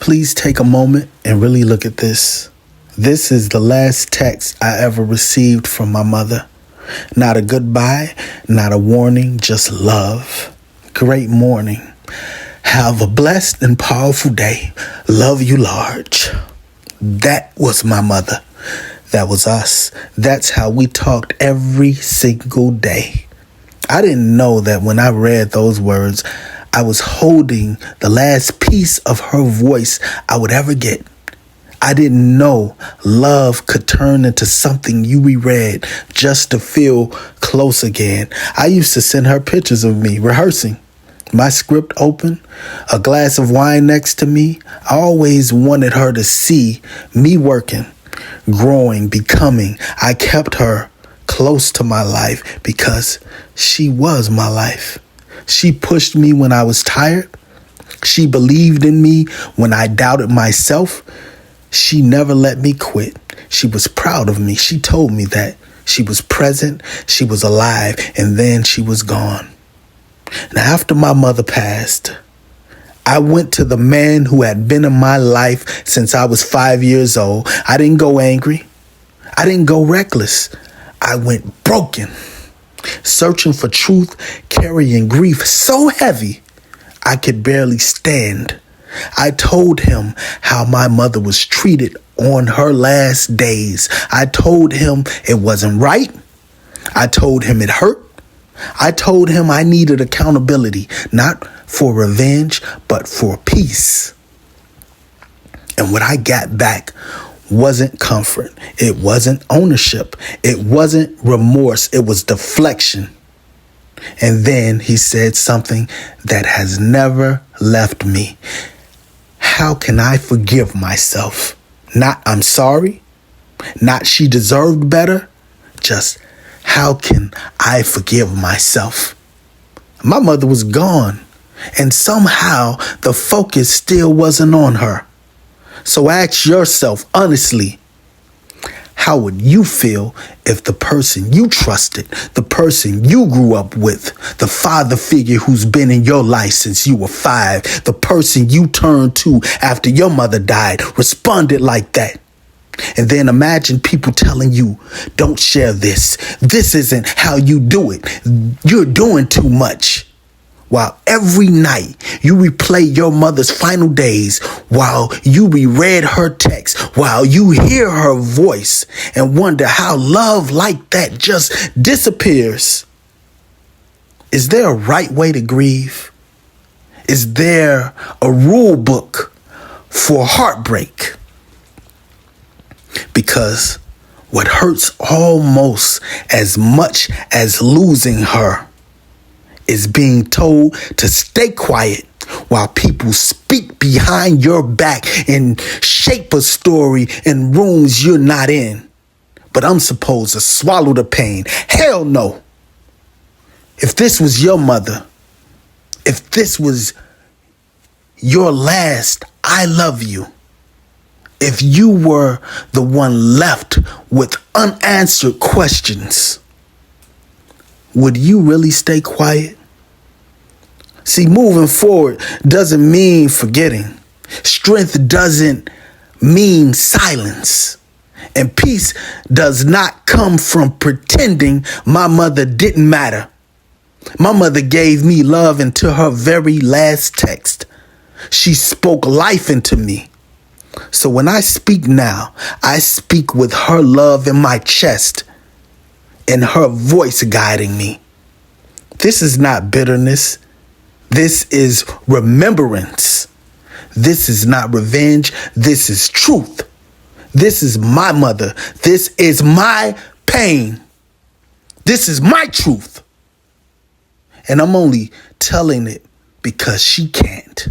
Please take a moment and really look at this. This is the last text I ever received from my mother. Not a goodbye, not a warning, just love. Great morning. Have a blessed and powerful day. Love you large. That was my mother. That was us. That's how we talked every single day. I didn't know that when I read those words, I was holding the last piece of her voice I would ever get. I didn't know love could turn into something you reread just to feel close again. I used to send her pictures of me rehearsing, my script open, a glass of wine next to me. I always wanted her to see me working, growing, becoming. I kept her close to my life because she was my life. She pushed me when I was tired. She believed in me when I doubted myself. She never let me quit. She was proud of me. She told me that. She was present, she was alive, and then she was gone. Now, after my mother passed, I went to the man who had been in my life since I was 5 years old. I didn't go angry. I didn't go reckless. I went broken, searching for truth, carrying grief so heavy I could barely stand. I told him how my mother was treated on her last days. I told him it wasn't right. I told him it hurt. I told him I needed accountability, not for revenge, but for peace. And what I got back wasn't comfort. It wasn't ownership. It wasn't remorse. It was deflection. And then he said something that has never left me. How can I forgive myself? Not I'm sorry, not she deserved better, just how can I forgive myself? My mother was gone, and somehow the focus still wasn't on her. So ask yourself honestly, how would you feel if the person you trusted, the person you grew up with, the father figure who's been in your life since you were 5, the person you turned to after your mother died, responded like that? And then imagine people telling you, don't share this. This isn't how you do it. You're doing too much. While every night you replay your mother's final days, while you reread her text, while you hear her voice and wonder how love like that just disappears. Is there a right way to grieve? Is there a rule book for heartbreak? Because what hurts almost as much as losing her is being told to stay quiet while people speak behind your back and shape a story in rooms you're not in. But I'm supposed to swallow the pain. Hell no. If this was your mother, if this was your last I love you, if you were the one left with unanswered questions, would you really stay quiet? See, moving forward doesn't mean forgetting. Strength doesn't mean silence. And peace does not come from pretending my mother didn't matter. My mother gave me love until her very last text. She spoke life into me. So when I speak now, I speak with her love in my chest and her voice guiding me. This is not bitterness. This is remembrance. This is not revenge. This is truth. This is my mother. This is my pain. This is my truth. And I'm only telling it because she can't.